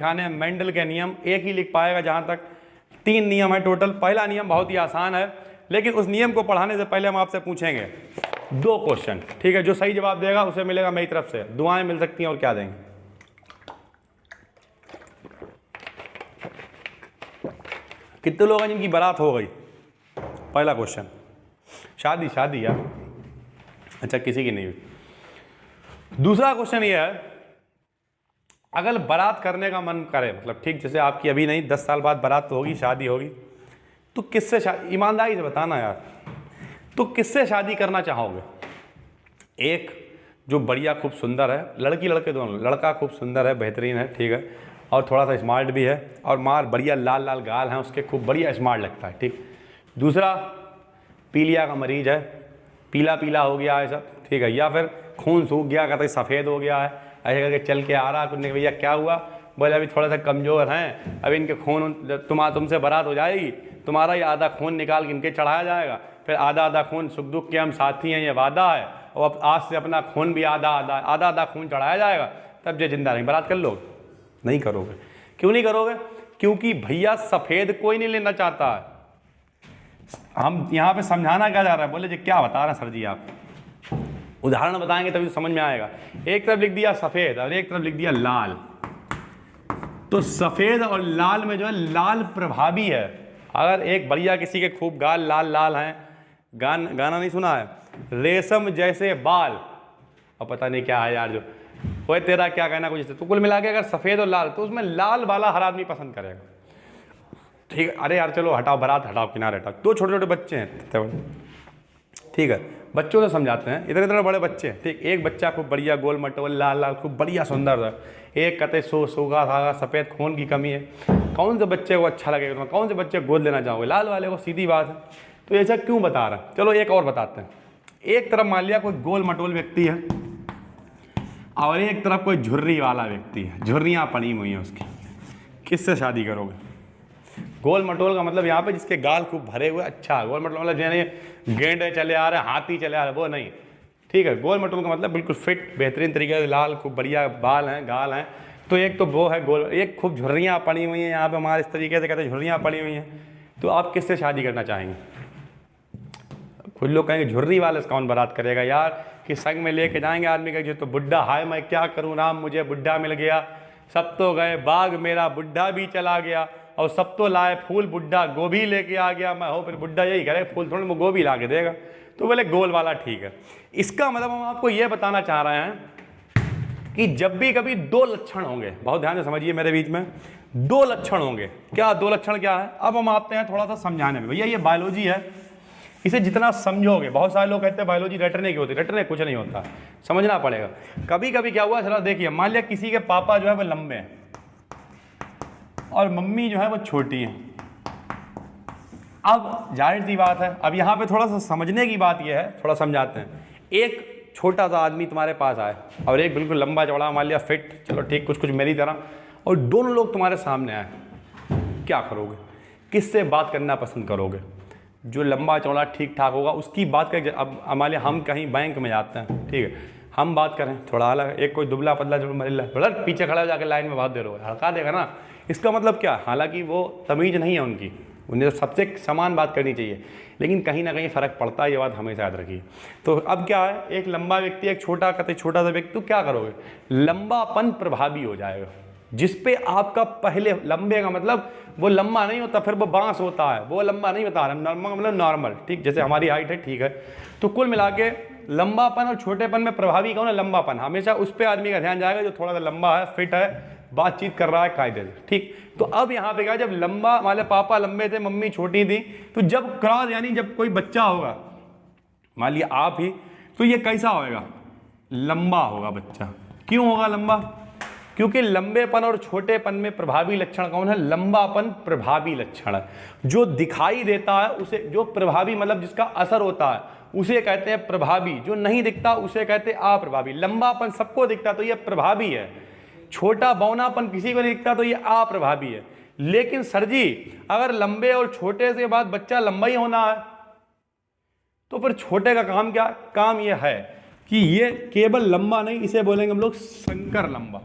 दिखाने हैं मेंडल के नियम, एक ही लिख पाएगा जहाँ तक। 3 नियम है टोटल। पहला नियम बहुत ही आसान है, लेकिन उस नियम को पढ़ाने से पहले हम आपसे पूछेंगे 2 क्वेश्चन, ठीक है। जो सही जवाब देगा उसे मिलेगा मेरी तरफ से दुआएं मिल सकती हैं, और क्या देंगे। कितने लोग हैं जिनकी बारात हो गई? पहला क्वेश्चन। शादी यार, अच्छा किसी की नहीं हुई। दूसरा क्वेश्चन ये है, अगर बारात करने का मन करे, मतलब ठीक जैसे आपकी अभी नहीं 10 साल बाद बारात तो होगी, शादी होगी, तो किससे शादी, ईमानदारी से बताना यार, तो किससे शादी करना चाहोगे? एक जो बढ़िया खूब सुंदर है, लड़की लड़के दोनों, लड़का खूब सुंदर है, बेहतरीन है, ठीक है, और थोड़ा सा स्मार्ट भी है, और मार बढ़िया लाल लाल गाल हैं उसके, खूब बढ़िया स्मार्ट लगता है, ठीक। दूसरा पीलिया का मरीज है, पीला पीला हो गया है सब, ठीक है, या फिर खून सूख गया, कहते सफ़ेद हो गया है, ऐसे करके चल के आ रहा, कुछ नहीं, भैया क्या हुआ? बोले अभी थोड़ा सा कमज़ोर हैं, अभी इनके खून, तुमसे बारात हो जाएगी, तुम्हारा ये आधा खून निकाल के इनके चढ़ाया जाएगा, फिर आधा आधा खून, सुख दुख के हम साथी हैं, ये वादा है, और अब आज से अपना खून भी आधा आधा खून चढ़ाया जाएगा, तब जो जिंदा नहीं। बारात कर लोगे? नहीं करोगे। क्यों नहीं करोगे? क्योंकि भैया सफ़ेद कोई नहीं लेना चाहता है। हम यहाँ पे समझाना क्या जा रहा है? बोले जी क्या बता रहे हैं सर जी आप? उदाहरण बताएंगे तभी तो समझ में आएगा। एक तरफ लिख दिया सफ़ेद और एक तरफ लिख दिया लाल, तो सफ़ेद और लाल में जो है लाल प्रभावी है। अगर एक बढ़िया किसी के खूब गाल लाल लाल हैं, गाना नहीं सुना है, रेशम जैसे बाल, और पता नहीं क्या है यार, जो वो तेरा क्या कहना कुछ, तो कुल मिला के अगर सफ़ेद और लाल, तो उसमें लाल वाला हर आदमी पसंद करेगा, ठीक है। अरे यार चलो हटाओ, बारात हटाओ, किनारे हटाओ। 2 छोटे छोटे बच्चे हैं, ठीक है, बच्चों से समझाते हैं, इतने इतने बड़े बच्चे हैं, ठीक। एक बच्चा खूब बढ़िया गोल मटोल लाल लाल खूब बढ़िया सुंदर था, एक कहते सूखा सागा सफ़ेद, खून की कमी है। कौन से बच्चे को अच्छा लगेगा? कौन से बच्चे को गोद लेना चाहोगे? लाल वाले को, सीधी बात है। तो ऐसा क्यों बता रहा है? चलो एक और बताते हैं। एक तरफ मान लिया कोई गोल मटोल व्यक्ति है, और एक तरफ कोई झुर्री वाला व्यक्ति है, झुर्रियाँ पड़ी हुई हैं उसकी, किससे शादी करोगे? गोल मटोल का मतलब यहाँ पे जिसके गाल खूब भरे हुए, अच्छा गोल मटोल मतलब यानी गेंडे चले आ रहे हैं, हाथी चले आ रहे हैं, वो नहीं, ठीक है। गोल मटोल का मतलब बिल्कुल फिट बेहतरीन तरीके से, लाल खूब बढ़िया बाल हैं, गाल हैं, तो एक तो वो है गोल। एक खूब झुर्रियाँ पड़ी हुई हैं यहाँ पे, हमारे इस तरीके से कहते हैं झुर्रियाँ पड़ी हुई हैं, तो आप किससे शादी करना चाहेंगे? कुछ लोग कहेंगे झुर्री वाले से कौन बारात करेगा यार, कि संग में लेके जाएंगे आदमी का जो तो बुढ़ा, हाय मैं क्या करूँ राम, मुझे बुढ़ा मिल गया, सब तो गए बाग मेरा, बुढ़ा भी चला गया, और सब तो लाए फूल, बुढ़ा गोभी लेके आ गया, मैं हो फिर बुढ़ा यही करे, फूल थोड़ी वो गोभी ला के देगा। तो बोले गोल वाला ठीक है। इसका मतलब हम आपको ये बताना चाह रहे हैं कि जब भी कभी 2 लक्षण होंगे, बहुत ध्यान से समझिए मेरे बीच में, 2 लक्षण होंगे। क्या 2 लक्षण क्या है? अब हम आते हैं थोड़ा सा समझाने में। भैया ये बायोलॉजी है, इसे जितना समझोगे, बहुत सारे लोग कहते हैं बायोलॉजी रटने की होती है, रटने कुछ नहीं होता, समझना पड़ेगा। कभी कभी क्या हुआ, चलो देखिए, मान लिया किसी के पापा जो है वो लंबे हैं और मम्मी जो है वो छोटी हैं। अब जाहिर सी बात है, अब यहाँ पे थोड़ा सा समझने की बात यह है, थोड़ा समझाते हैं। एक छोटा सा आदमी तुम्हारे पास आए और एक बिल्कुल लंबा चौड़ा, मान लिया फिट, चलो ठीक, कुछ कुछ मेरी तरह, और दोनों लोग तुम्हारे सामने आए, क्या करोगे? किससे बात करना पसंद करोगे? जो लंबा चौड़ा ठीक ठाक होगा उसकी बात कर। अब मान लिया हम कहीं बैंक में जाते हैं, ठीक है, हम बात करें थोड़ा अलग, एक कोई दुबला पतला जो मरिल्ला बड़ा पीछे खड़ा जाकर लाइन में बात दे रहे हो, हड़का देगा ना। इसका मतलब क्या? हालांकि वो तमीज़ नहीं है उनकी, उन्हें सबसे समान बात करनी चाहिए, लेकिन कहीं ना कहीं फ़र्क पड़ता है, ये बात हमेशा याद रखिए। तो अब क्या है, एक लंबा व्यक्ति, एक छोटा, कहते छोटा सा व्यक्ति, तो क्या करोगे? लंबापन प्रभावी हो जाएगा, जिस पे आपका पहले, लंबे का मतलब वो लंबा नहीं होता, फिर वो बांस होता है, वो लंबा नहीं बता रहा, मतलब नॉर्मल, ठीक, जैसे हमारी हाइट है, ठीक है। तो कुल मिला के लंबापन और छोटेपन में प्रभावी कौन है? लंबापन। हमेशा उस पे आदमी का ध्यान जाएगा जो थोड़ा सा लंबा है, फिट है, बातचीत कर रहा है कायदे से, ठीक। तो अब यहाँ पे क्या, जब लंबा वाले पापा लंबे थे, मम्मी छोटी थी, तो जब क्रॉस यानी जब कोई बच्चा होगा, मान लिया आप ही, तो ये कैसा होगा? लंबा होगा बच्चा। क्यों होगा लंबा? क्योंकि लंबेपन और छोटेपन में प्रभावी लक्षण कौन है? लंबापन प्रभावी लक्षण है। जो दिखाई देता है उसे, जो प्रभावी मतलब जिसका असर होता है उसे कहते हैं प्रभावी, जो नहीं दिखता उसे कहते हैं अप्रभावी। लंबापन सबको दिखता तो ये प्रभावी है, छोटा बौनापन किसी को नहीं दिखता तो ये अप्रभावी है। लेकिन सर जी अगर लंबे और छोटे से बाद बच्चा लंबा ही होना है तो फिर छोटे का काम क्या? काम ये है कि ये केवल लंबा नहीं, इसे बोलेंगे हम लोग संकर लंबा।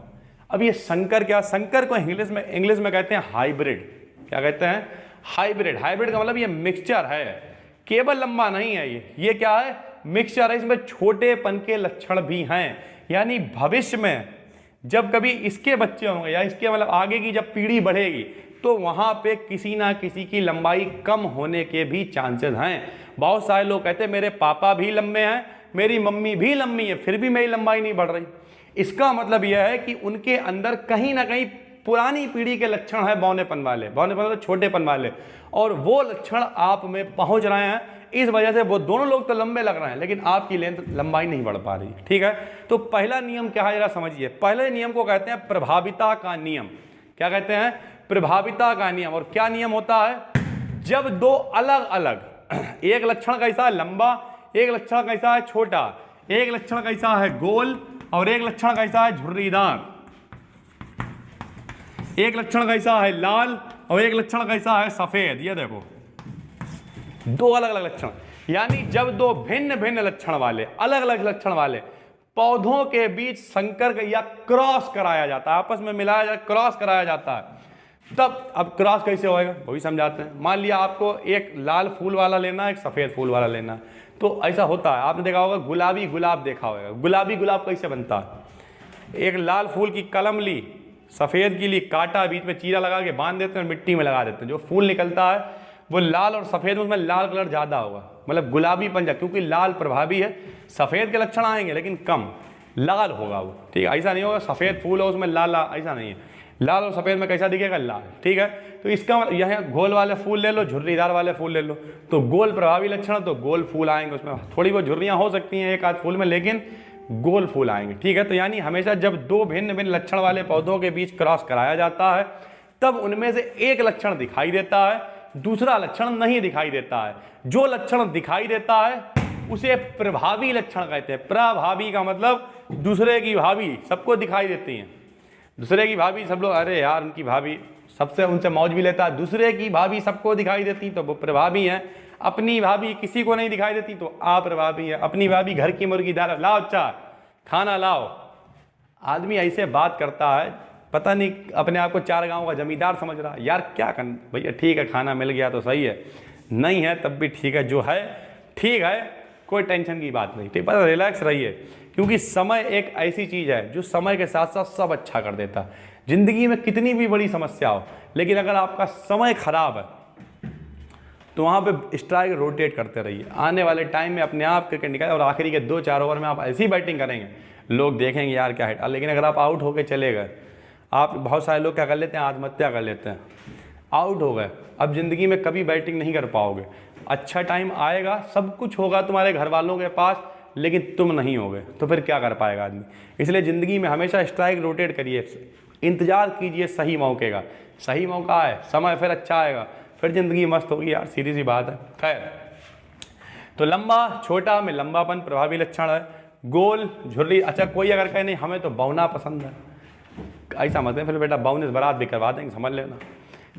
अब ये संकर क्या, संकर को इंग्लिश में कहते हैं हाइब्रिड। क्या कहते हैं? हाइब्रिड। हाइब्रिड का मतलब ये मिक्सचर है, केवल लंबा नहीं है, ये क्या है? मिक्सचर है। इसमें छोटेपन के लक्षण भी हैं, यानी भविष्य में जब कभी इसके बच्चे होंगे या इसके मतलब आगे की जब पीढ़ी बढ़ेगी तो वहां पे किसी ना किसी की लंबाई कम होने के भी चांसेस हैं। बहुत सारे लोग कहते हैं मेरे पापा भी लंबे हैं, मेरी मम्मी भी लंबी है, फिर भी मेरी लंबाई नहीं बढ़ रही। इसका मतलब यह है कि उनके अंदर कहीं ना कहीं पुरानी पीढ़ी के लक्षण है बौनेपन वाले, बौनेपन मतलब छोटेपन वाले, और वो लक्षण आप में पहुंच रहे हैं। इस वजह से वो दोनों लोग तो लंबे लग रहे हैं लेकिन आपकी लेंथ लंबाई नहीं बढ़ पा रही। ठीक है, तो पहला नियम क्या है जरा समझिए। पहले नियम को कहते हैं प्रभाविता का नियम। क्या कहते हैं? प्रभाविता का नियम। और क्या नियम होता है? जब दो अलग अलग, एक लक्षण कैसा है? लंबा, एक लक्षण कैसा है? छोटा, एक लक्षण कैसा है? गोल, और एक लक्षण कैसा है? झुर्रीदार, एक लक्षण कैसा है? लाल, और एक लक्षण कैसा है? सफेद। ये देखो दो अलग अलग लक्षण, यानी जब दो भिन्न भिन्न लक्षण वाले, अलग अलग लक्षण वाले पौधों के बीच संकर या क्रॉस कराया जाता है, आपस में मिलाया जाता, क्रॉस कराया जाता है, तब अब क्रॉस कैसे होएगा वो भी समझाते हैं। मान लिया आपको एक लाल फूल वाला लेना है, एक सफेद फूल वाला लेना है, तो ऐसा होता है, आपने देखा होगा गुलाबी गुलाब देखा होगा। गुलाबी गुलाब कैसे बनता है? एक लाल फूल की कलम ली, सफेद की ली, काटा, बीच में चीरा लगा के बांध देते हैं और मिट्टी में लगा देते हैं। जो फूल निकलता है वो लाल और सफेद, उसमें लाल कलर ज्यादा होगा, मतलब गुलाबी बन जाए, क्योंकि लाल प्रभावी है। सफेद के लक्षण आएंगे लेकिन कम, लाल होगा वो। ठीक है, ऐसा नहीं होगा सफेद फूल हो उसमें लाल, ऐसा नहीं है। लाल और सफेद में कैसा दिखेगा? लाल। ठीक है, तो इसका यहाँ गोल वाले फूल ले लो, झुर्रीदार वाले फूल ले लो, तो गोल प्रभावी लक्षण, तो गोल फूल आएंगे। उसमें थोड़ी बहुत झुर्रियाँ हो सकती हैं एक आध फूल में, लेकिन गोल फूल आएंगे। ठीक है, तो यानी हमेशा जब दो भिन्न भिन्न लक्षण वाले पौधों के बीच क्रॉस कराया जाता है तब उनमें से एक लक्षण दिखाई देता है, दूसरा लक्षण नहीं दिखाई देता है। जो लक्षण दिखाई देता है उसे प्रभावी लक्षण कहते हैं। प्रभावी का मतलब दूसरे की भाभी सबको दिखाई देती हैं। दूसरे की भाभी सब लोग, अरे यार उनकी भाभी, सबसे उनसे मौज भी लेता है। दूसरे की भाभी सबको दिखाई देती तो वो प्रभावी है। अपनी भाभी किसी को नहीं दिखाई देती तो अप्रभावी है। अपनी भाभी घर की मुर्गी दाल, लाओ चाय, खाना लाओ। आदमी ऐसे बात करता है, पता नहीं अपने आप को 4 गांव का जमींदार समझ रहा है। यार क्या कर भैया, ठीक है खाना मिल गया तो सही है, नहीं है तब भी ठीक है, जो है ठीक है, कोई टेंशन की बात नहीं। ठीक, बस रिलैक्स रहिए, क्योंकि समय एक ऐसी चीज़ है जो समय के साथ साथ सब अच्छा कर देता है। जिंदगी में कितनी भी बड़ी समस्या हो, लेकिन अगर आपका समय खराब है तो वहाँ पे स्ट्राइक रोटेट करते रहिए। आने वाले टाइम में अपने आप क्रिकेट निकाले और आखिरी के 2-4 ओवर में आप ऐसी बैटिंग करेंगे, लोग देखेंगे यार क्या है। लेकिन अगर आप आउट होके चले गए, आप बहुत सारे लोग क्या कर लेते हैं, आत्महत्या कर लेते हैं, आउट हो गए, अब ज़िंदगी में कभी बैटिंग नहीं कर पाओगे। अच्छा टाइम आएगा, सब कुछ होगा तुम्हारे घर वालों के पास, लेकिन तुम नहीं होगे, तो फिर क्या कर पाएगा आदमी। इसलिए ज़िंदगी में हमेशा स्ट्राइक रोटेट करिए, इंतजार कीजिए सही मौके का। सही मौका आए, समय फिर अच्छा आएगा, फिर ज़िंदगी मस्त होगी यार, सीधी सी बात है। खैर, तो लंबा छोटा में लंबापन प्रभावी लक्षण है। गोल झुर्री, अच्छा कोई अगर कहे नहीं हमें तो बौना पसंद है, ऐसा मत है, फिर बेटा बाउंस बारात भी करवा देंगे, समझ लेना।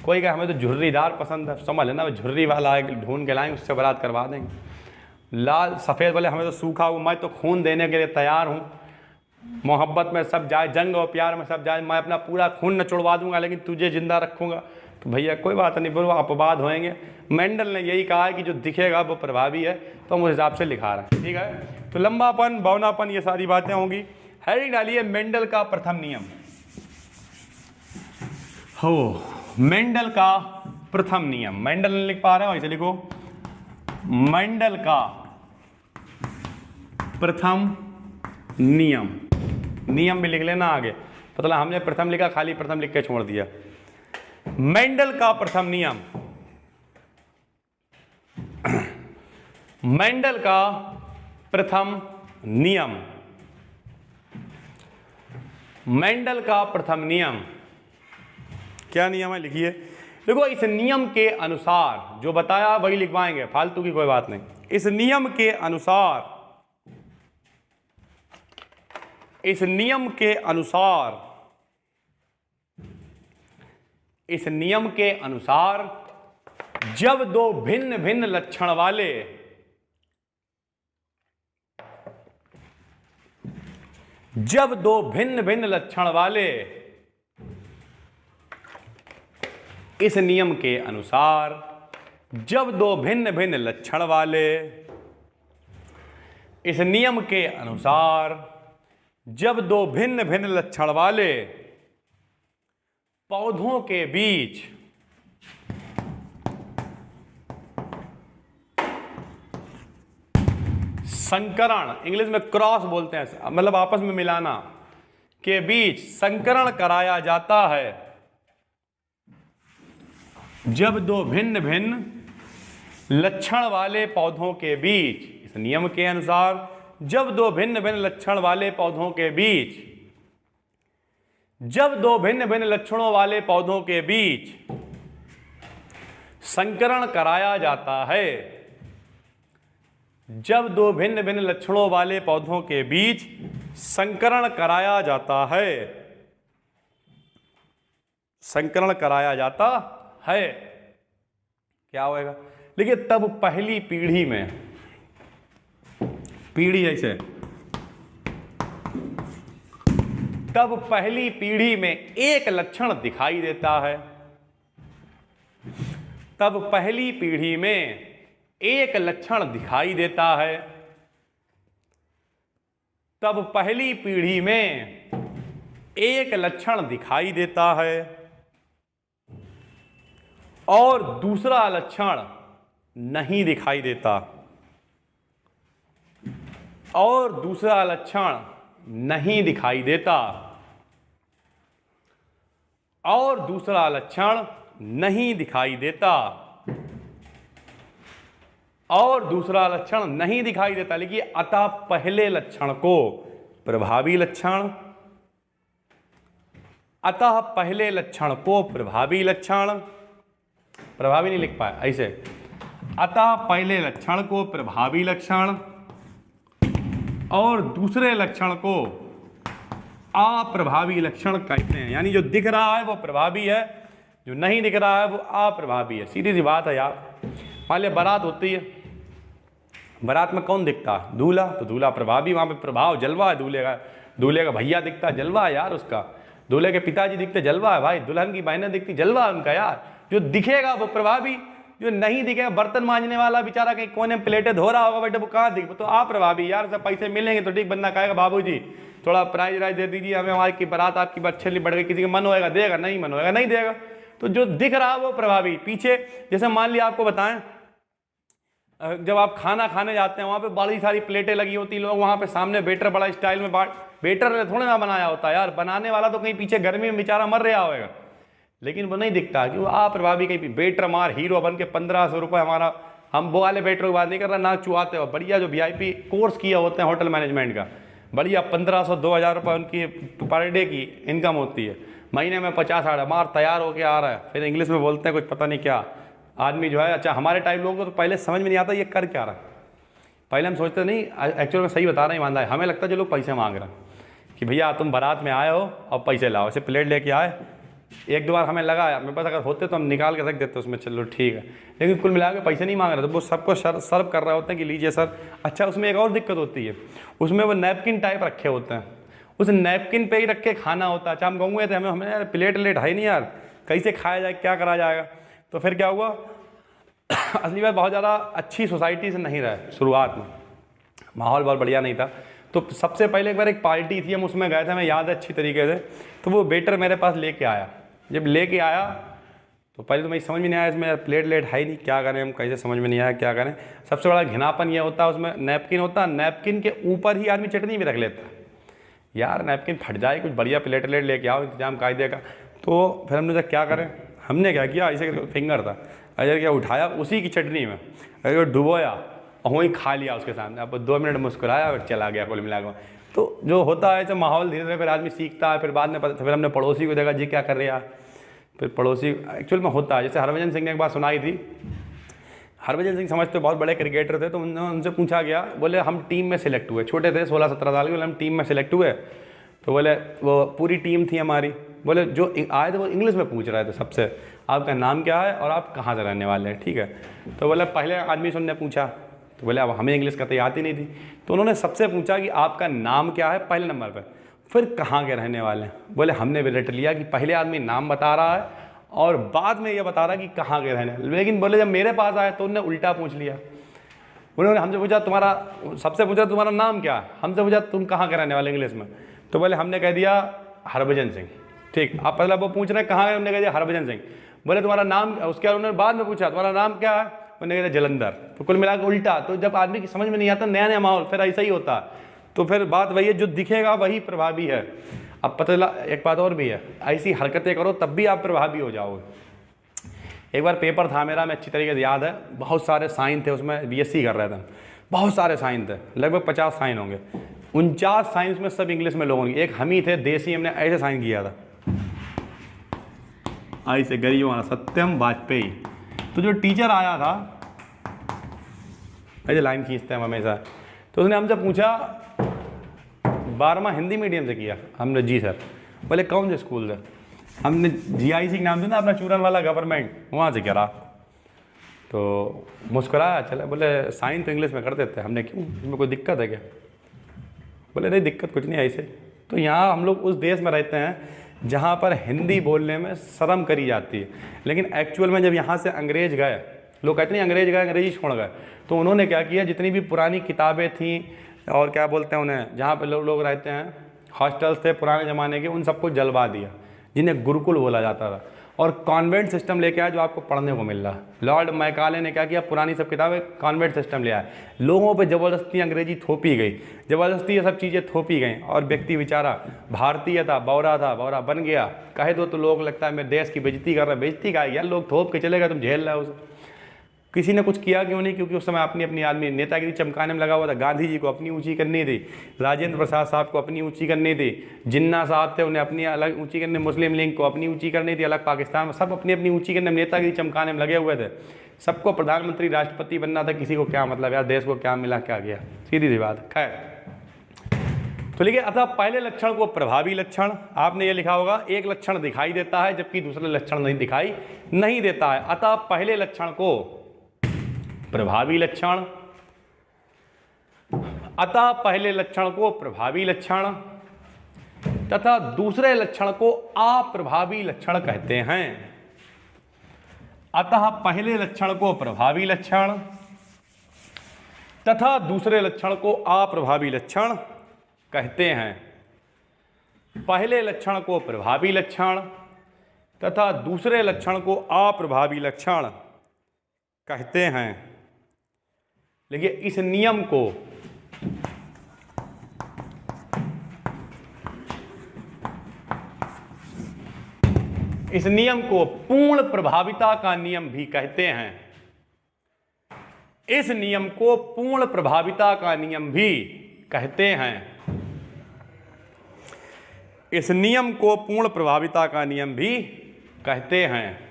कोई कहे हमें तो झुर्रीदार पसंद है, समझ लेना, झुर्री वाला है ढूंढ के लाएंगे, उससे बारात करवा देंगे। लाल सफ़ेद वाले हमें तो सूखा हूँ, मैं तो खून देने के लिए तैयार हूँ, मोहब्बत में सब जाए, जंग और प्यार में सब जाए, मैं अपना पूरा खून न छुड़वा दूंगा लेकिन तुझे जिंदा रखूँगा। तो भैया कोई बात नहीं, बोलो अपवाद होएंगे। मेंडल ने यही कहा है कि जो दिखेगा वो प्रभावी है, तो हम उस हिसाब से लिखा रहे हैं। ठीक है, तो लंबापन, बौनापन, ये सारी बातें होंगी। हेडिंग डालिए मेंडल का प्रथम नियम। हो, मेंडल का प्रथम नियम। मेंडल नहीं लिख पा रहे हो, इसे लिखो मेंडल का प्रथम नियम। नियम भी लिख लेना आगे, मतलब हमने प्रथम लिखा, खाली प्रथम लिख के छोड़ दिया। मेंडल का प्रथम नियम, मेंडल का प्रथम नियम, मेंडल का प्रथम नियम क्या नियम है, लिखिए। देखो, इस नियम के अनुसार जो बताया वही लिखवाएंगे, फालतू की कोई बात नहीं। इस नियम के अनुसार, इस नियम के अनुसार, इस नियम के अनुसार जब दो भिन्न भिन्न लक्षण वाले, जब दो भिन्न भिन्न लक्षण वाले इस नियम के अनुसार जब दो भिन्न भिन्न लक्षण वाले, इस नियम के अनुसार जब दो भिन्न भिन्न लक्षण वाले पौधों के बीच संकरण, इंग्लिश में क्रॉस बोलते हैं, मतलब आपस में मिलाना, के बीच संकरण कराया जाता है, जब दो भिन्न भिन्न लक्षण वाले पौधों के बीच, इस नियम के अनुसार जब दो भिन्न भिन्न लक्षण वाले पौधों के बीच, जब दो भिन्न भिन्न लक्षणों वाले पौधों के बीच संकरण कराया जाता है, जब दो भिन्न भिन्न लक्षणों वाले पौधों के बीच संकरण कराया जाता है, संकरण कराया जाता है, क्या होएगा? देखिए, तब पहली पीढ़ी में, पीढ़ी ऐसे, तब पहली पीढ़ी में एक लक्षण दिखाई देता है, तब पहली पीढ़ी में एक लक्षण दिखाई देता है, तब पहली पीढ़ी में एक लक्षण दिखाई देता है और दूसरा लक्षण नहीं दिखाई देता, और दूसरा लक्षण नहीं दिखाई देता, और दूसरा लक्षण नहीं दिखाई देता, और दूसरा लक्षण नहीं दिखाई देता। लिखिए, अतः पहले लक्षण को प्रभावी लक्षण, अतः पहले लक्षण को प्रभावी लक्षण, प्रभावी नहीं लिख पाया ऐसे, अतः पहले लक्षण को प्रभावी लक्षण और दूसरे लक्षण को अप्रभावी लक्षण कहते हैं। यानी जो दिख रहा है वो प्रभावी है, जो नहीं दिख रहा है वो अप्रभावी है। सीधी सी बात है यार। मान लिया बारात होती है, बारात में कौन दिखता है? दूल्हा। तो दूल्हा प्रभावी, वहाँ पे प्रभाव जलवा है दूल्हे का। दूल्हे का भैया दिखता है, जलवा है यार उसका। दूल्हे के पिताजी दिखते, जलवा है भाई। दुल्हन की बहनें दिखती, जलवा है उनका यार। जो दिखेगा वो प्रभावी, जो नहीं दिखेगा, बर्तन मांजने वाला बेचारा कहीं कोने में प्लेटें धो रहा होगा बेटे, वो कहाँ दिखे? तो अप्रभावी यार। सब पैसे मिलेंगे तो ठीक, बंदा कहेगा बाबूजी थोड़ा प्राइज राइज दे दीजिए हमें, हमारी की बारात आपकी अच्छे लिए बढ़ गई। किसी का मन होएगा देगा, नहीं मन होएगा नहीं देगा। तो जो दिख रहा है वो प्रभावी। पीछे जैसे मान लिया आपको बताएं, जब आप खाना खाने जाते हैं वहाँ पे बड़ी सारी प्लेटें लगी होती, लोग वहाँ पे सामने वेटर बड़ा स्टाइल में वेटर ने थोड़ा ना बनाया होता है यार। बनाने वाला तो कहीं पीछे गर्मी में बेचारा मर रहा होगा, लेकिन वो नहीं दिखता कि वो अप्रभावी कहीं वेटर मार हीरो बन के 1500 रुपये हमारा। हम वो वाले वेटर की बात नहीं कर रहा, नाक चुआते हो। बढ़िया जो VIP कोर्स किया होते हैं होटल मैनेजमेंट का, बढ़िया 1500-2000 रुपये उनकी पर डे की इनकम होती है। महीने में 50-60 मार तैयार होके आ रहा है, फिर इंग्लिश में बोलते हैं कुछ पता नहीं क्या आदमी जो है। अच्छा, हमारे टाइप लोगों को तो पहले समझ में नहीं आता ये कर क्या रहा है। पहले हम सोचते नहीं, एक्चुअल में सही बता रहे हैं ईमानदार, हमें लगता है जो लोग पैसे मांग रहे हैं कि भैया तुम बारात में आए हो और पैसे लाओ। ऐसे प्लेट लेके आए, एक दो बार हमें लगा मेरे पास अगर होते तो हम निकाल के रख देते उसमें, चलो ठीक है। लेकिन कुल मिला के पैसे नहीं मांग रहे, तो वो सबको सर्व कर रहे होते हैं कि लीजिए सर। अच्छा, उसमें एक और दिक्कत होती है, उसमें वो नैपकिन टाइप रखे होते हैं, उस नैपकिन पे ही रख के खाना होता है। अच्छा, हम गए थे, हमें यार प्लेट है नहीं यार, कैसे खाया जाए, क्या करा जाएगा। तो फिर क्या हुआ, असली बात बहुत ज़्यादा अच्छी सोसाइटी से नहीं रहे शुरुआत में, माहौल बहुत बढ़िया नहीं था। तो सबसे पहले एक बार एक पार्टी थी, हम उसमें गए थे, हमें याद है अच्छी तरीके से। तो वो वेटर मेरे पास लेके आया, जब लेके आया तो पहले तो मैं समझ में नहीं आया, इसमें प्लेट है ही नहीं, क्या करें हम, कैसे समझ में नहीं आया क्या करें। सबसे बड़ा घिनापन ये होता है, उसमें नैपकिन होता है, नैपकिन के ऊपर ही आदमी चटनी भी रख लेता है। यार नैपकिन फट जाए, कुछ बढ़िया प्लेट लेके आओ, इंतजाम कायदे का। तो फिर हमने क्या करें, हमने क्या किया, ऐसे फिंगर था, अजर क्या उठाया उसी की चटनी में, अगर डुबोया और वहीं खा लिया उसके सामने। अब 2 मिनट मुस्कुराया और चला गया कुल मिला कर। तो जो होता है, तो माहौल धीरे धीरे फिर आदमी सीखता है। फिर बाद में पता, फिर हमने पड़ोसी को देखा जी क्या कर रहा है। फिर पड़ोसी एक्चुअल में होता है, जैसे हरभजन सिंह ने एक बात सुनाई थी। हरभजन सिंह समझते बहुत बड़े क्रिकेटर थे, तो उनसे पूछा गया, बोले हम टीम में सिलेक्ट हुए, छोटे थे 16-17 साल के, बोले हम टीम में सिलेक्ट हुए। तो बोले वो पूरी टीम थी हमारी, बोले जो आए थे वो इंग्लिश में पूछ रहे थे सबसे, आपका नाम क्या है और आप कहाँ से रहने वाले हैं, ठीक है। तो बोले पहले आदमी से उन्होंने पूछा, तो बोले अब हमें इंग्लिश कतई आती नहीं थी, तो उन्होंने सबसे पूछा कि आपका नाम क्या है पहले नंबर पर, फिर कहाँ के रहने वाले हैं। बोले हमने भी रट लिया कि पहले आदमी नाम बता रहा है और बाद में ये बता रहा कि कहाँ के रहने। लेकिन बोले जब मेरे पास आए तो उन्होंने उल्टा पूछ लिया। उन्होंने हमसे पूछा तुम्हारा, सबसे पूछा तुम्हारा नाम क्या, हमसे पूछा तुम कहाँ के रहने वाले इंग्लिश में, तो बोले हमने कह दिया हरभजन सिंह। ठीक, अब पहले वो पूछ रहे हैं कहाँ है, हमने कह दिया हरभजन सिंह। बोले तुम्हारा नाम, उसके बाद उन्होंने बाद में पूछा तुम्हारा नाम क्या है, उन्होंने कह दिया जलंधर। तो कुल मिलाकर उल्टा। तो जब आदमी की समझ में नहीं आता, नया नया माहौल, फिर ऐसा ही होता है। तो फिर बात वही है, जो दिखेगा वही प्रभावी है। अब पता चला एक बात और भी है, ऐसी हरकतें करो तब भी आप प्रभावी हो जाओगे। एक बार पेपर था मेरा, मैं अच्छी तरीके से याद है, बहुत सारे साइन थे उसमें, बीएससी कर रहे थे, बहुत सारे साइन थे, लगभग 50 साइन होंगे। 49 साइंस में सब इंग्लिश में लोगों की, एक हम ही थे देसी, हमने ऐसे साइन किया था, ऐसे गरीबों वाला सत्यम वाजपेयी। तो जो टीचर आया था, ऐसे लाइन खींचते हैं हमेशा, तो उसने हमसे पूछा 12वां हिंदी मीडियम से किया, हमने जी सर। बोले कौन से स्कूल थे, हमने जीआईसी के नाम से ना अपना चूरन वाला गवर्नमेंट, वहाँ से करा। तो मुस्कुराया, चले, बोले साइन तो इंग्लिश में कर देते हैं। हमने क्यों, इसमें कोई दिक्कत है क्या? बोले नहीं दिक्कत कुछ नहीं ऐसे। तो यहाँ हम लोग उस देश में रहते हैं जहाँ पर हिंदी बोलने में शर्म करी जाती है, लेकिन एक्चुअल में जब यहाँ से अंग्रेज गए, लोग कहते नहीं अंग्रेज गए अंग्रेजी छोड़ गए, तो उन्होंने क्या किया, जितनी भी पुरानी किताबें थीं और क्या बोलते हैं उन्हें, जहाँ पर लोग रहते हैं, हॉस्टल्स थे पुराने ज़माने के, उन सबको जलवा दिया, जिन्हें गुरुकुल बोला जाता था, और कॉन्वेंट सिस्टम लेके आया जो आपको पढ़ने को मिल रहा है। लॉर्ड मैकाले ने क्या किया, पुरानी सब किताबें कॉन्वेंट सिस्टम ले आया, लोगों पे ज़बरदस्ती अंग्रेजी थोपी गई, ज़बरदस्ती ये सब चीज़ें थोपी गई, और व्यक्ति बेचारा भारतीय था, बौरा बन गया। कहे दो तो लोग लगता है मेरे देश की बेइज्जती कर रहे हैं, बेइज्जती का है यार, लोग थोप के चले गए, तुम झेल रहे हो उसे। किसी ने कुछ किया क्यों नहीं, क्योंकि उस समय अपनी अपनी आदमी नेतागिरी चमकाने में लगा हुआ था। गांधी जी को अपनी ऊंची करनी थी, राजेंद्र प्रसाद साहब को अपनी ऊंची करनी थी, जिन्ना साहब थे उन्हें अपनी अलग ऊंची करनी, मुस्लिम लीग को अपनी ऊंची करनी थी अलग, पाकिस्तान में सब अपनी अपनी ऊंची करने में नेतागिरी चमकाने में लगे हुए थे। सबको प्रधानमंत्री राष्ट्रपति बनना था, किसी को क्या मतलब यार, देश को क्या मिला क्या गया, सीधी सी बात। खैर तो लिखिए, अतः पहले लक्षण को प्रभावी लक्षण, आपने ये लिखा होगा, एक लक्षण दिखाई देता है जबकि दूसरा लक्षण नहीं दिखाई नहीं देता है। अतः पहले लक्षण को प्रभावी लक्षण, अतः पहले लक्षण को प्रभावी लक्षण तथा दूसरे लक्षण को अप्रभावी लक्षण कहते हैं। अतः पहले लक्षण को प्रभावी लक्षण तथा दूसरे लक्षण को अप्रभावी लक्षण कहते हैं। पहले लक्षण को प्रभावी लक्षण तथा दूसरे लक्षण को अप्रभावी लक्षण कहते हैं। देखिए, इस नियम को पूर्ण प्रभाविता का नियम भी कहते हैं। इस नियम को पूर्ण प्रभाविता का नियम भी कहते हैं। इस नियम को पूर्ण प्रभाविता का नियम भी कहते हैं।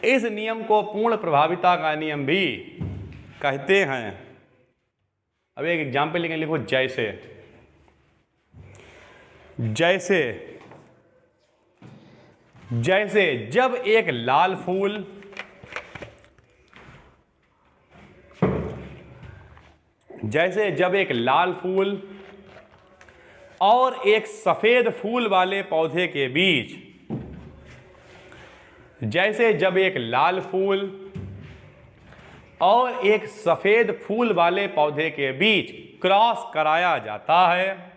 इस नियम को पूर्ण प्रभाविता का नियम भी कहते हैं। अब एक एग्जाम्पल लिखें, लिखो जैसे, जैसे जैसे जब एक लाल फूल जैसे जब एक लाल फूल और एक सफेद फूल वाले पौधे के बीच, जैसे जब एक लाल फूल और एक सफेद फूल वाले पौधे के बीच क्रॉस कराया जाता है,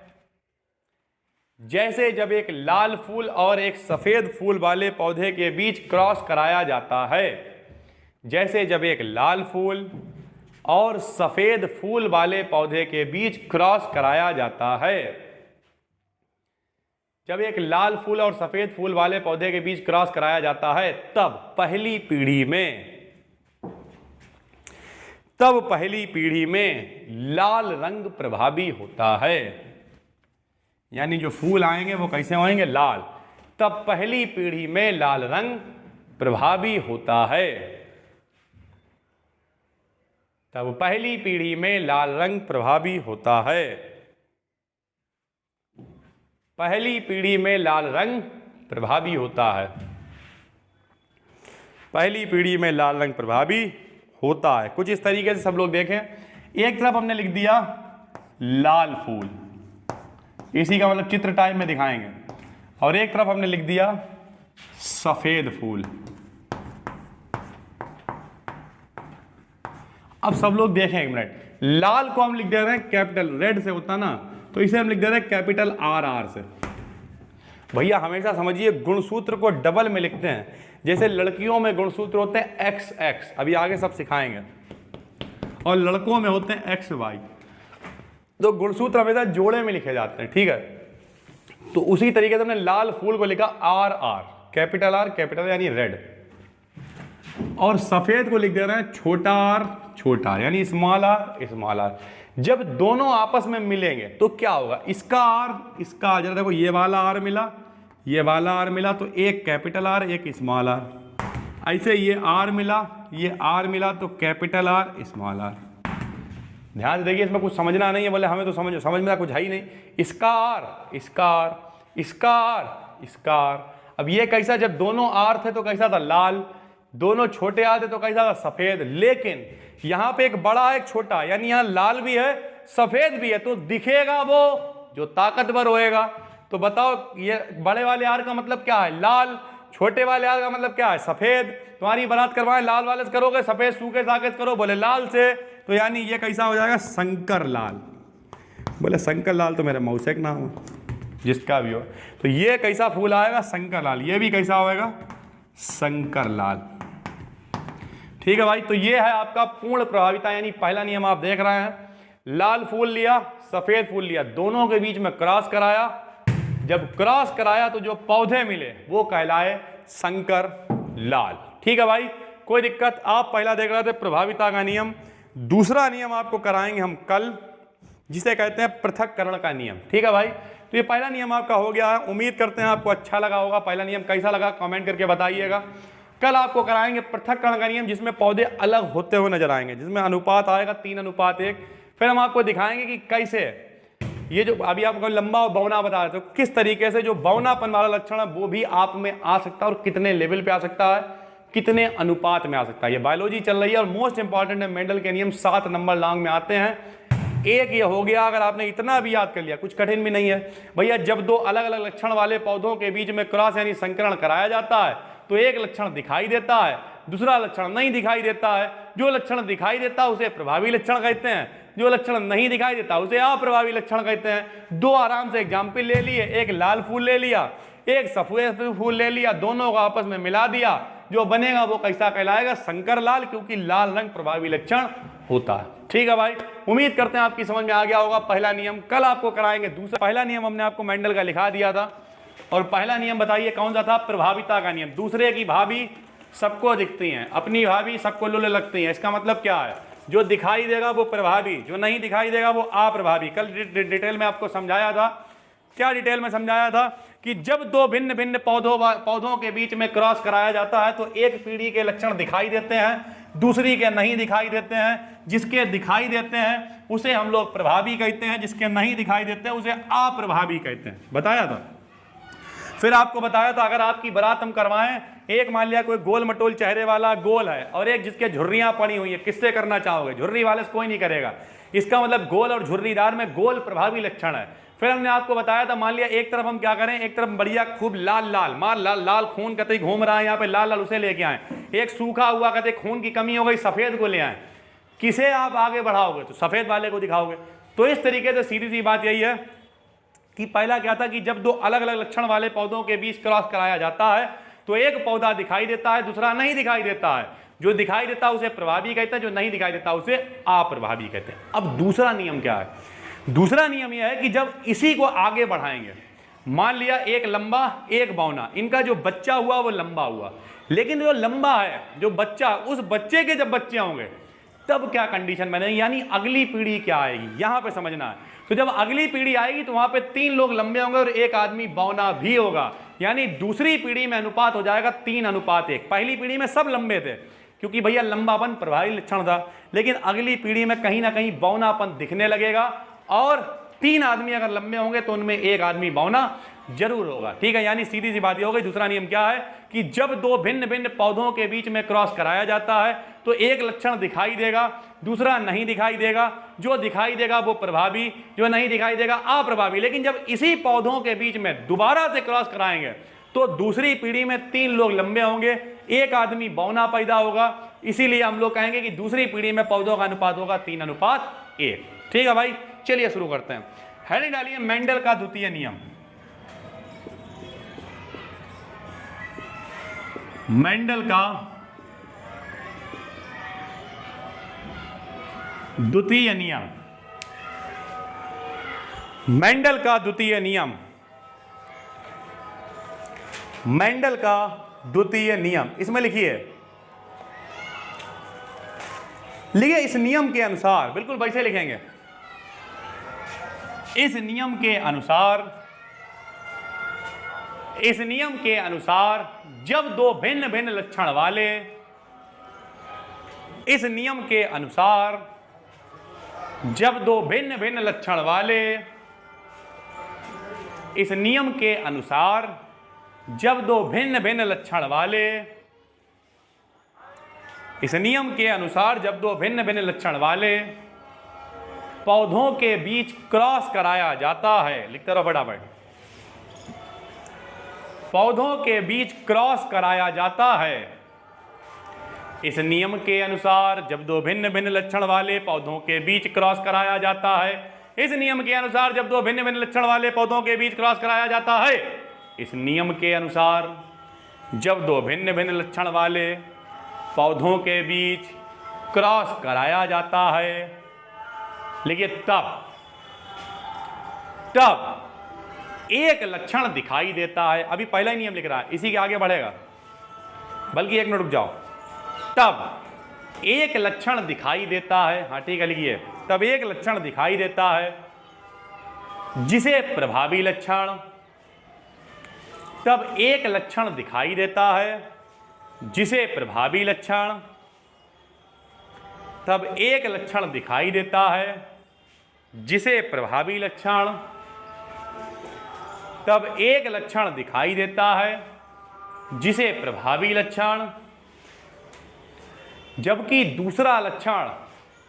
जैसे जब एक लाल फूल और एक सफेद फूल वाले पौधे के बीच क्रॉस कराया जाता है, जैसे जब एक लाल फूल और सफेद फूल वाले पौधे के बीच क्रॉस कराया जाता है, जब एक लाल फूल और सफेद फूल वाले पौधे के बीच क्रॉस कराया जाता है, तब पहली पीढ़ी में लाल रंग प्रभावी होता है। यानी जो फूल आएंगे वो कैसे होंगे, लाल। तब पहली पीढ़ी में लाल रंग प्रभावी होता है। तब पहली पीढ़ी में लाल रंग प्रभावी होता है। पहली पीढ़ी में लाल रंग प्रभावी होता है। पहली पीढ़ी में लाल रंग प्रभावी होता है। कुछ इस तरीके से सब लोग देखें, एक तरफ हमने लिख दिया लाल फूल, इसी का मतलब चित्र टाइप में दिखाएंगे, और एक तरफ हमने लिख दिया सफेद फूल। अब सब लोग देखें एक मिनट, लाल को हम लिख दे रहे हैं कैपिटल, रेड से होता ना, तो इसे हम लिख दे रहे हैं कैपिटल आर से। भैया हमेशा समझिए गुणसूत्र को डबल में लिखते हैं, जैसे लड़कियों में गुणसूत्र होते हैं एक्स एक्स, अभी आगे सब सिखाएंगे, और लड़कों में होते हैं एक्स वाई, तो गुणसूत्र हमेशा जोड़े में लिखे जाते हैं, ठीक है। तो उसी तरीके से हमने लाल फूल को लिखा आर आर, कैपिटल यानी रेड, और सफेद को लिख दे रहे हैं छोटा आर यानी स्मॉल आर। जब दोनों आपस में मिलेंगे तो क्या होगा, इसका आर जरा देखो, ये वाला आर मिला तो एक कैपिटल आर एक स्मॉल आर, ऐसे ये आर मिला तो कैपिटल आर स्मॉल आर। ध्यान से देखिए, इसमें कुछ समझना नहीं है, बोले हमें तो समझ में कुछ है ही नहीं। इसका आर। अब ये कैसा, जब दोनों आर थे तो कैसा था, लाल, दोनों छोटे आर थे तो कैसा था, सफेद। लेकिन यहां पे एक बड़ा एक छोटा, यानी यहां लाल भी है सफेद भी है, तो दिखेगा वो जो ताकतवर होएगा। तो बताओ ये बड़े वाले आर का मतलब क्या है, लाल, छोटे वाले आर का मतलब क्या है, सफेद। तुम्हारी बारात करवाएं लाल वाले से करोगे, सफेद सूखे साके से करो, बोले लाल से, तो यानी ये कैसा हो जाएगा, शंकर लाल। बोले शंकर लाल तो मेरे मौसे का नाम है, जिसका भी हो। तो ये कैसा फूल आएगा, शंकर लाल। ये भी कैसा होएगा, शंकर लाल। ठीक है भाई, तो ये है आपका पूर्ण प्रभाविता, यानी पहला नियम आप देख रहे हैं, लाल फूल लिया सफेद फूल लिया, दोनों के बीच में क्रॉस कराया। जब क्रॉस कराया तो जो पौधे मिले वो कहलाए शंकर लाल। ठीक है भाई, कोई दिक्कत। आप पहला देख रहे थे प्रभाविता का नियम, दूसरा नियम आपको कराएंगे हम कल, जिसे कहते हैं पृथक्करण का नियम। ठीक है भाई, तो ये पहला नियम आपका हो गया है। उम्मीद करते हैं आपको अच्छा लगा होगा। पहला नियम कैसा लगा कमेंट करके बताइएगा। कल आपको कराएंगे पृथक्करण का नियम, जिसमें पौधे अलग होते हुए नजर आएंगे, जिसमें अनुपात आएगा 3:1। फिर हम आपको दिखाएंगे कि कैसे ये जो अभी आपको लंबा और बौना बता रहे थे, तो किस तरीके से जो बौनापन वाला लक्षण है वो भी आप में आ सकता है, और कितने लेवल पे आ सकता है, कितने अनुपात में आ सकता है। ये बायोलॉजी चल रही है, और मोस्ट इंपॉर्टेंट है मेंडल के नियम 7 नंबर लॉन्ग में आते हैं। एक ये हो गया, अगर आपने इतना भी याद कर लिया, कुछ कठिन भी नहीं है भैया। जब दो अलग अलग लक्षण वाले पौधों के बीच में क्रॉस यानी संकरण कराया जाता है, तो एक लक्षण दिखाई देता है, दूसरा लक्षण नहीं दिखाई देता है। जो लक्षण दिखाई देता है उसे प्रभावी लक्षण कहते हैं, जो लक्षण नहीं दिखाई देता उसे अप्रभावी लक्षण कहते हैं। दो आराम से एग्जाम्पल ले लिए, एक लाल फूल ले लिया, एक सफेद फूल ले लिया, दोनों को आपस में मिला दिया, जो बनेगा वो कैसा कहलाएगा, शंकर लाल, क्योंकि लाल रंग प्रभावी लक्षण होता है। ठीक है भाई, उम्मीद करते हैं आपकी समझ में आ गया होगा पहला नियम। कल आपको कराएंगे दूसरा। पहला नियम हमने आपको मेंडल का लिखा दिया था, और पहला नियम बताइए कौन सा था, प्रभाविता का नियम। दूसरे की भाभी सबको दिखती हैं, अपनी भाभी सबको लुले लगती हैं। इसका मतलब क्या है, जो दिखाई देगा वो प्रभावी, जो नहीं दिखाई देगा वो अप्रभावी। कल डिटेल में आपको समझाया था, क्या डिटेल में समझाया था कि जब दो भिन्न भिन्न पौधों के बीच में क्रॉस कराया जाता है तो एक पीढ़ी के लक्षण दिखाई देते हैं, दूसरी के नहीं दिखाई देते हैं। जिसके दिखाई देते हैं उसे हम लोग प्रभावी कहते हैं, जिसके नहीं दिखाई देते हैं उसे अप्रभावी कहते हैं। बताया था। फिर आपको बताया था, अगर आपकी बारात हम करवाएं, एक मान लिया कोई गोल मटोल चेहरे वाला गोल है, और एक जिसके झुर्रियां पड़ी हुई है, किससे करना चाहोगे, झुर्री वाले से कोई नहीं करेगा। इसका मतलब गोल और झुर्रीदार में गोल प्रभावी लक्षण है। फिर हमने आपको बताया था, मान लिया एक तरफ हम क्या करें, एक तरफ बढ़िया खूब लाल लाल खून कतई घूम रहा है यहाँ पे, लाल उसे लेके आए। एक सूखा हुआ कहते खून की कमी हो गई, सफेद को ले आए। किसे आप आगे बढ़ाओगे, तो सफेद वाले को दिखाओगे। तो इस तरीके से सीधी सी बात यही है कि पहला क्या था कि जब दो अलग अलग लक्षण वाले पौधों के बीच क्रॉस कराया जाता है तो एक पौधा दिखाई देता है, दूसरा नहीं दिखाई देता है। जो दिखाई देता है उसे प्रभावी कहते हैं, जो नहीं दिखाई देता उसे अप्रभावी कहते हैं। अब दूसरा नियम क्या है, दूसरा नियम यह है कि जब इसी को आगे बढ़ाएंगे, मान लिया एक लंबा एक बौना, इनका जो बच्चा हुआ वो लंबा हुआ, लेकिन जो लंबा है जो बच्चा, उस बच्चे के जब बच्चे होंगे तब क्या कंडीशन बनेगी, यानी अगली पीढ़ी क्या आएगी, यहां पे समझना है। तो जब अगली पीढ़ी आएगी तो वहां पे 3 लोग लंबे होंगे और एक आदमी बौना भी होगा, यानी दूसरी पीढ़ी में अनुपात हो जाएगा 3:1। पहली पीढ़ी में सब लंबे थे क्योंकि भैया लंबापन प्रभावी लक्षण था, लेकिन अगली पीढ़ी में कहीं ना कहीं बौनापन दिखने लगेगा, और 3 आदमी अगर लंबे होंगे तो उनमें एक आदमी बौना जरूर होगा। ठीक है, यानी सीधी सी बात ये हो गई। दूसरा नियम क्या है कि जब दो भिन्न भिन्न पौधों के बीच में क्रॉस कराया जाता है तो एक लक्षण दिखाई देगा, दूसरा नहीं दिखाई देगा। जो दिखाई देगा वो प्रभावी, जो नहीं दिखाई देगा अप्रभावी। लेकिन जब इसी पौधों के बीच में दोबारा से क्रॉस कराएंगे तो दूसरी पीढ़ी में 3 लोग लंबे होंगे, एक आदमी बौना पैदा होगा, इसीलिए हम लोग कहेंगे कि दूसरी पीढ़ी में पौधों का अनुपात होगा 3:1। ठीक है भाई, चलिए शुरू करते हैं। हेडिंग डालिए मेंडल का द्वितीय नियम। मेंडल का द्वितीय नियम। मेंडल का द्वितीय नियम। मेंडल का द्वितीय नियम, इसमें लिखिए इस नियम के अनुसार, बिल्कुल वैसे लिखेंगे, इस नियम के अनुसार जब दो भिन्न भिन्न लक्षण वाले, इस नियम के अनुसार जब दो भिन्न भिन्न लक्षण वाले, इस नियम के अनुसार जब दो भिन्न भिन्न लक्षण वाले, इस नियम के अनुसार जब दो भिन्न भिन्न लक्षण वाले पौधों के बीच क्रॉस कराया जाता है, लिखते रहो फटाफट, पौधों के बीच क्रॉस कराया जाता है। इस नियम के अनुसार जब दो भिन्न भिन्न लक्षण वाले पौधों के बीच क्रॉस कराया जाता है, इस नियम के अनुसार जब दो भिन्न भिन्न लक्षण वाले पौधों के बीच क्रॉस कराया जाता है, इस नियम के अनुसार जब दो भिन्न भिन्न लक्षण वाले पौधों के बीच क्रॉस कराया जाता है, लेकिन तब एक लक्षण दिखाई देता है। अभी पहला ही नियम लिख रहा है, इसी के आगे बढ़ेगा, बल्कि 1 मिनट रुक जाओ। तब एक लक्षण दिखाई देता है, हाँ ठीक है लिखिए, तब एक लक्षण दिखाई देता है जिसे प्रभावी लक्षण, तब एक लक्षण दिखाई देता है जिसे प्रभावी लक्षण, तब एक लक्षण दिखाई देता है जिसे प्रभावी लक्षण, तब एक लक्षण दिखाई देता है जिसे प्रभावी लक्षण, जबकि दूसरा लक्षण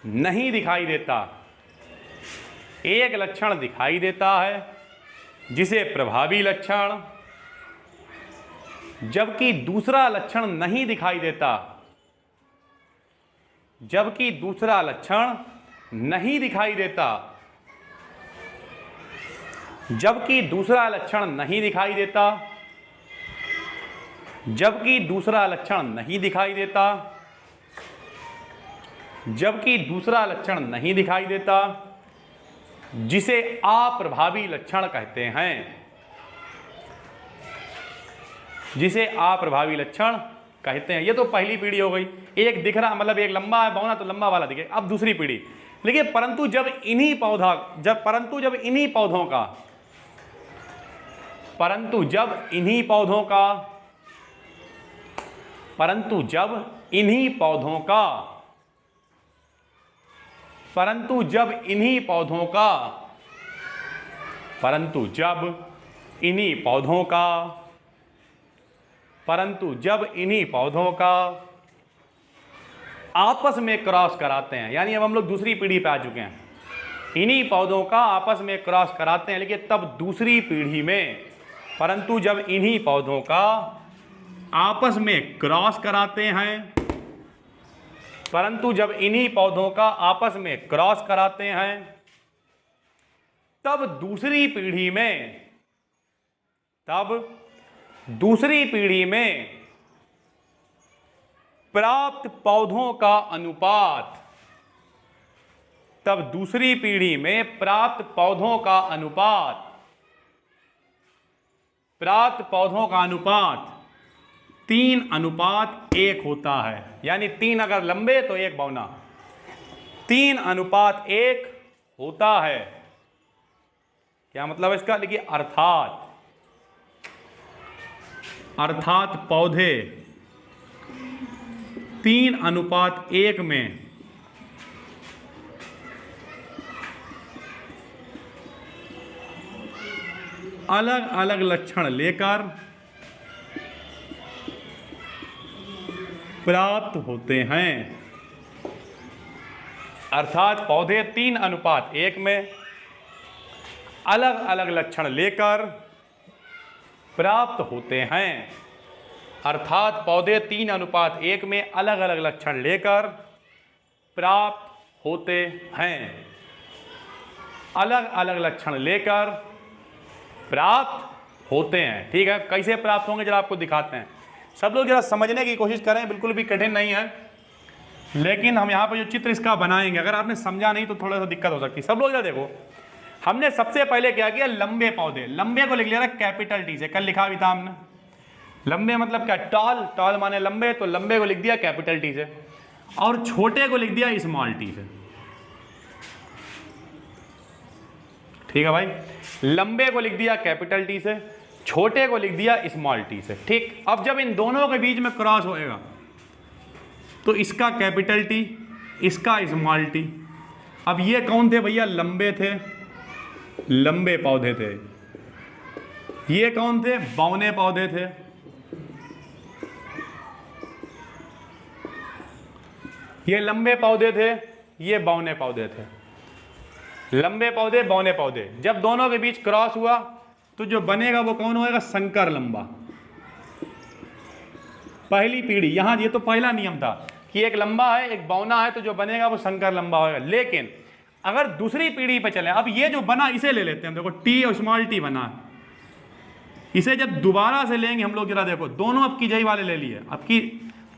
नहीं दिखाई देता। एक लक्षण दिखाई देता है जिसे प्रभावी लक्षण, जबकि दूसरा लक्षण नहीं दिखाई देता, जबकि दूसरा लक्षण नहीं दिखाई देता, जबकि दूसरा लक्षण नहीं दिखाई देता, जबकि दूसरा लक्षण नहीं दिखाई देता, जबकि दूसरा लक्षण नहीं दिखाई देता, जिसे अप्रभावी लक्षण कहते हैं, जिसे अप्रभावी लक्षण कहते हैं। ये तो पहली पीढ़ी हो गई, एक दिख रहा, मतलब एक लंबा है बौना तो लंबा वाला दिखे। अब दूसरी पीढ़ी, लेकिन परंतु जब इन्हीं पौधों का, परंतु जब इन्हीं पौधों का आपस में क्रॉस कराते हैं, यानी अब हम लोग दूसरी पीढ़ी पे आ चुके हैं, इन्हीं पौधों का आपस में क्रॉस कराते हैं, लेकिन तब दूसरी पीढ़ी में, परंतु जब इन्हीं पौधों का आपस में क्रॉस कराते हैं, परंतु जब इन्हीं पौधों का आपस में क्रॉस कराते हैं, तब दूसरी पीढ़ी में प्राप्त पौधों का अनुपात, तब दूसरी पीढ़ी में प्राप्त पौधों का अनुपात, प्राप्त पौधों का अनुपात 3:1 होता है। यानी 3 अगर लंबे तो 1 बौना, 3:1 होता है। क्या मतलब इसका, लिखिए अर्थात पौधे 3:1 में अलग अलग लक्षण लेकर प्राप्त होते हैं। अर्थात पौधे 3:1 में अलग अलग लक्षण लेकर प्राप्त होते हैं। अर्थात पौधे 3:1 में अलग अलग लक्षण लेकर प्राप्त होते हैं। अलग अलग लक्षण लेकर प्राप्त होते हैं। ठीक है, कैसे प्राप्त होंगे जरा आपको दिखाते हैं। सब लोग जरा समझने की कोशिश करें, बिल्कुल भी कठिन नहीं है, लेकिन हम यहाँ पर जो चित्र इसका बनाएंगे, अगर आपने समझा नहीं तो थोड़ा सा दिक्कत हो सकती है। सब लोग जरा देखो, हमने सबसे पहले क्या किया, लंबे पौधे, लंबे को लिख लिया था कैपिटल टी से, कल लिखा भी था हमने। लंबे मतलब क्या, टॉल, टॉल माने लंबे, तो लंबे को लिख दिया कैपिटल टी से, और छोटे को लिख दिया स्मॉल टी से। ठीक है भाई, लंबे को लिख दिया कैपिटल टी से, छोटे को लिख दिया स्मॉल टी से। ठीक, अब जब इन दोनों के बीच में क्रॉस होएगा तो इसका कैपिटल टी, इसका स्मॉल टी। अब ये कौन थे भैया, लंबे थे, लंबे पौधे थे। ये कौन थे, बौने पौधे थे। ये लंबे पौधे थे, ये बौने पौधे थे। लंबे पौधे, बौने पौधे। जब दोनों के बीच क्रॉस हुआ तो जो बनेगा वो कौन होएगा, संकर लंबा। पहली पीढ़ी, यहां ये तो पहला नियम था कि एक लंबा है एक बौना है, तो जो बनेगा वो संकर लंबा होगा। लेकिन अगर दूसरी पीढ़ी पे चले, अब ये जो बना इसे ले लेते हैं, देखो टी और स्मॉल टी बना है, इसे जब दोबारा से लेंगे हम लोग, जरा देखो दोनों अब की जई वाले ले लिए। अब की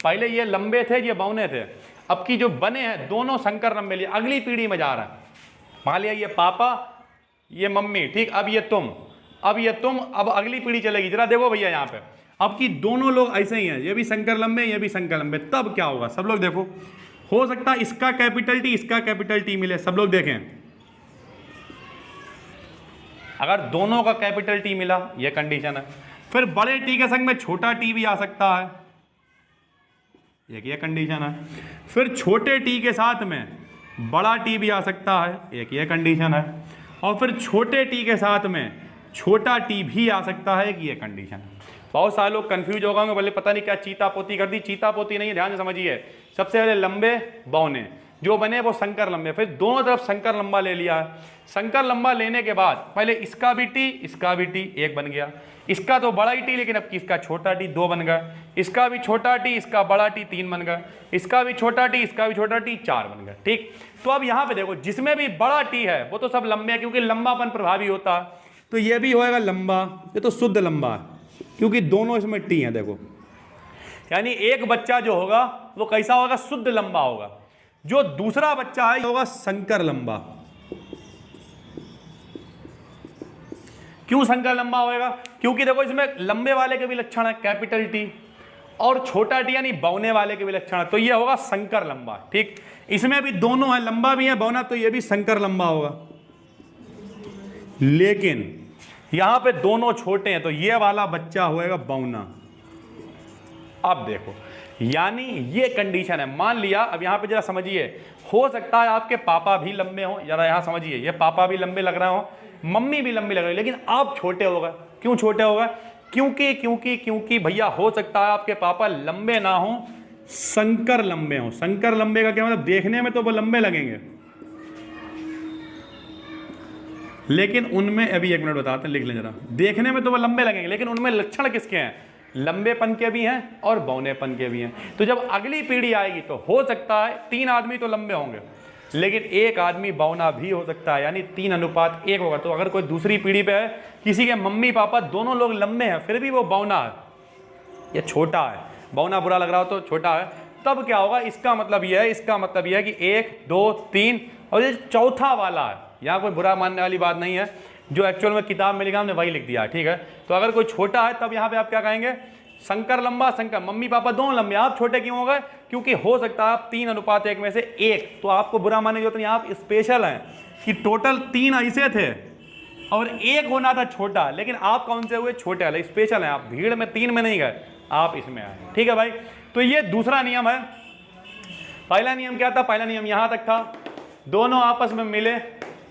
पहले ये लंबे थे, ये बौने थे, अब की जो बने हैं दोनों संकर लंबे लिए, अगली पीढ़ी में जा रहा है। मान लिया ये पापा, ये मम्मी, ठीक, अब ये तुम, अब ये तुम, अब अगली पीढ़ी चलेगी। जरा देखो भैया यहाँ पे, अब की दोनों लोग ऐसे ही हैं, ये भी संकर लंबे, ये भी संकर लंबे। तब क्या होगा, सब लोग देखो, हो सकता है इसका कैपिटल टी, इसका कैपिटल टी मिले। सब लोग देखें, अगर दोनों का कैपिटल टी मिला, ये कंडीशन है। फिर बड़े टी के संग में छोटा टी भी आ सकता है, एक ये कंडीशन है। फिर छोटे टी के साथ में बड़ा टी भी आ सकता है, एक ये कंडीशन है। और फिर छोटे टी के साथ में छोटा टी भी आ सकता है, एक ये कंडीशन है। बहुत सारे लोग कंफ्यूज हो गए, बोले पता नहीं क्या चीता पोती कर दी। चीता पोती नहीं, ध्यान से समझिए। सबसे पहले लंबे बौने जो बने वो संकर लंबे, फिर दोनों तरफ संकर लंबा ले लिया है। संकर लंबा लेने के बाद पहले इसका भी टी, इसका भी टी, एक बन गया। इसका तो बड़ा ही टी, लेकिन अब इसका छोटा टी, दो बन गया। इसका भी छोटा टी, इसका बड़ा टी, तीन बन गया। इसका भी छोटा टी, इसका भी छोटा टी, चार बन गया। ठीक, तो अब यहाँ पे देखो, जिसमें भी बड़ा टी है वो तो सब लंबे हैं, क्योंकि लंबापन प्रभावी होता है। तो ये भी होएगा लंबा, ये तो शुद्ध लंबा है, क्योंकि दोनों इसमें टी हैं। देखो, यानी एक बच्चा जो होगा वो कैसा होगा, शुद्ध लंबा होगा। जो दूसरा बच्चा है होगा संकर लंबा। क्यों संकर लंबा होएगा, क्योंकि देखो इसमें लंबे वाले के भी लक्षण है, कैपिटल टी, और छोटा टी यानी बौने वाले के भी लक्षण है, तो ये होगा संकर लंबा। ठीक, इसमें भी दोनों है, लंबा भी है बौना, तो ये भी संकर लंबा होगा। लेकिन यहां पे दोनों छोटे हैं, तो ये वाला बच्चा होएगा बौना। अब देखो, यानी ये कंडीशन है। मान लिया, अब यहां पे जरा समझिए, हो सकता है आपके पापा भी लंबे हों, जरा यहां समझिए, ये पापा भी लंबे लग रहे हो, मम्मी भी लंबी लग रही है, लेकिन आप छोटे हो गए। क्यों छोटे हो गए, क्योंकि क्योंकि क्योंकि भैया हो सकता है आपके पापा लंबे ना हो, संकर लंबे हो। संकर लंबे का क्या मतलब, देखने में तो वो लंबे लगेंगे, लेकिन उनमें, अभी एक मिनट बताते हैं, लिख लें जरा, देखने में तो वो लंबे लगेंगे, लेकिन उनमें लक्षण किसके हैं, लंबेपन के भी हैं और बौनेपन के भी हैं। तो जब अगली पीढ़ी आएगी तो हो सकता है 3 आदमी तो लंबे होंगे, लेकिन एक आदमी बौना भी हो सकता है, यानी 3:1 होगा। तो अगर कोई दूसरी पीढ़ी पे है, किसी के मम्मी पापा दोनों लोग लंबे हैं, फिर भी वो बौना है या छोटा है, बौना बुरा लग रहा हो तो छोटा है, तब क्या होगा, इसका मतलब यह है, इसका मतलब यह है कि 1 2 3 और ये चौथा वाला है। यहाँ कोई बुरा मानने वाली बात नहीं है, जो एक्चुअल में किताब में लिखा हमने वही लिख दिया, ठीक है। तो अगर कोई छोटा है तब यहाँ पे आप क्या कहेंगे, संकर लंबा, संकर, मम्मी पापा दोनों लंबे, आप छोटे क्यों हो गए, क्योंकि हो सकता है आप 3:1 में से 1, तो आपको बुरा मानने की जरूरत नहीं, आप स्पेशल हैं कि टोटल 3 ऐसे थे और 1 होना था छोटा, लेकिन आप कौन से हुए, छोटे वाले, स्पेशल हैं आप, भीड़ में 3 में नहीं गए, आप इसमें आए, ठीक है भाई। तो ये दूसरा नियम है। पहला नियम क्या था, पहला नियम यहाँ तक था, दोनों आपस में मिले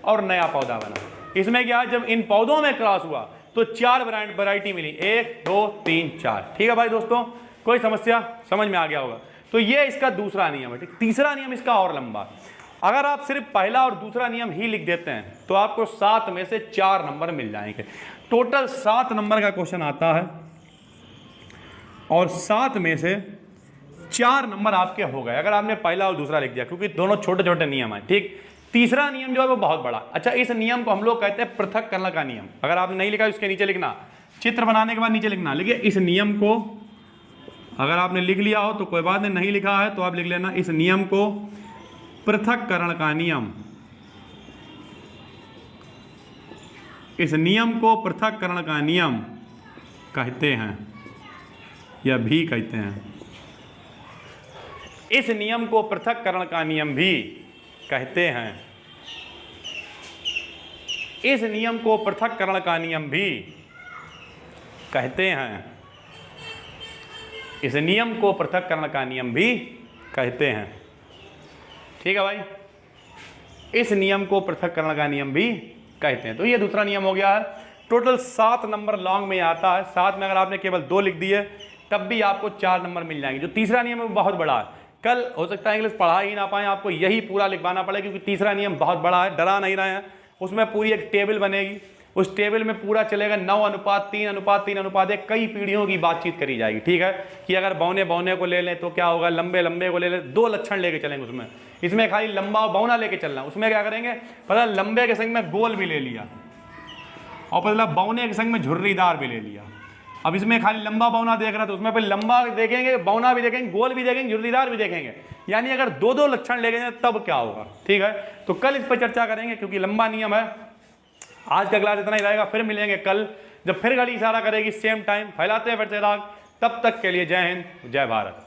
और नया पौधा बना। इसमें क्या, जब इन पौधों में क्रॉस हुआ तो 4 वैरायटी मिली, 1 2 3 4, ठीक है भाई दोस्तों, कोई समस्या समझ में आ गया होगा। तो ये इसका दूसरा नियम है, ठीक। तीसरा नियम इसका और लंबा, अगर आप सिर्फ पहला और दूसरा नियम ही लिख देते हैं तो आपको 7 में से 4 नंबर मिल जाएंगे। टोटल 7 नंबर का क्वेश्चन आता है और 7 में से 4 नंबर आपके हो गए अगर आपने पहला और दूसरा लिख दिया, क्योंकि दोनों छोटे छोटे नियम है। ठीक, तीसरा नियम जो है वो बहुत बड़ा। अच्छा, इस नियम को हम लोग कहते हैं पृथक्करण का नियम। अगर आपने नहीं लिखा उसके नीचे लिखना, चित्र बनाने के बाद नीचे लिखना। लिखिए, इस नियम को अगर आपने लिख लिया हो तो कोई बात नहीं लिखा है तो आप लिख लेना, इस नियम को पृथक्करण का नियम, इस नियम को पृथक्करण का नियम कहते हैं या भी कहते हैं। इस नियम को पृथक्करण का नियम भी कहते हैं। इस नियम को पृथक्करण का नियम भी कहते हैं। इस नियम को पृथक्करण का नियम भी कहते हैं। ठीक है भाई, इस नियम को पृथक्करण का नियम भी कहते हैं। तो ये दूसरा नियम हो गया है। टोटल 7 नंबर लॉन्ग में आता है। 7 में अगर आपने केवल 2 लिख दिए तब भी आपको 4 नंबर मिल जाएंगे। जो तीसरा नियम है वो बहुत बड़ा है। कल हो सकता है इंग्लिश पढ़ा ही ना पाए, आपको यही पूरा लिखवाना पड़ेगा, क्योंकि तीसरा नियम बहुत बड़ा है। डरा नहीं रहे हैं, उसमें पूरी एक टेबल बनेगी। उस टेबल में पूरा चलेगा 9:3:3:1, कई पीढ़ियों की बातचीत करी जाएगी। ठीक है, कि अगर बौने बौने को ले लें तो क्या होगा, लंबे लंबे को ले लें, 2 लक्षण लेके चलेंगे उसमें। इसमें खाली लंबा और बौना लेके चलना, उसमें क्या करेंगे पता, लंबे के संग में गोल भी ले लिया और पता बौने के संग में झुर्रीदार भी ले लिया। अब इसमें खाली लंबा बौना देख रहा तो उसमें फिर लंबा देखेंगे, बौना भी देखेंगे, गोल भी देखेंगे, झुर्रीदार भी देखेंगे। यानी अगर 2-2 लक्षण लेंगे तब क्या होगा। ठीक है, तो कल इस पर चर्चा करेंगे, क्योंकि लंबा नियम है। आज का क्लास इतना ही रहेगा, फिर मिलेंगे कल जब फिर घड़ी इशारा करेगी सेम टाइम। फैलाते हैं फिर से राग। तब तक के लिए जय हिंद, जय भारत।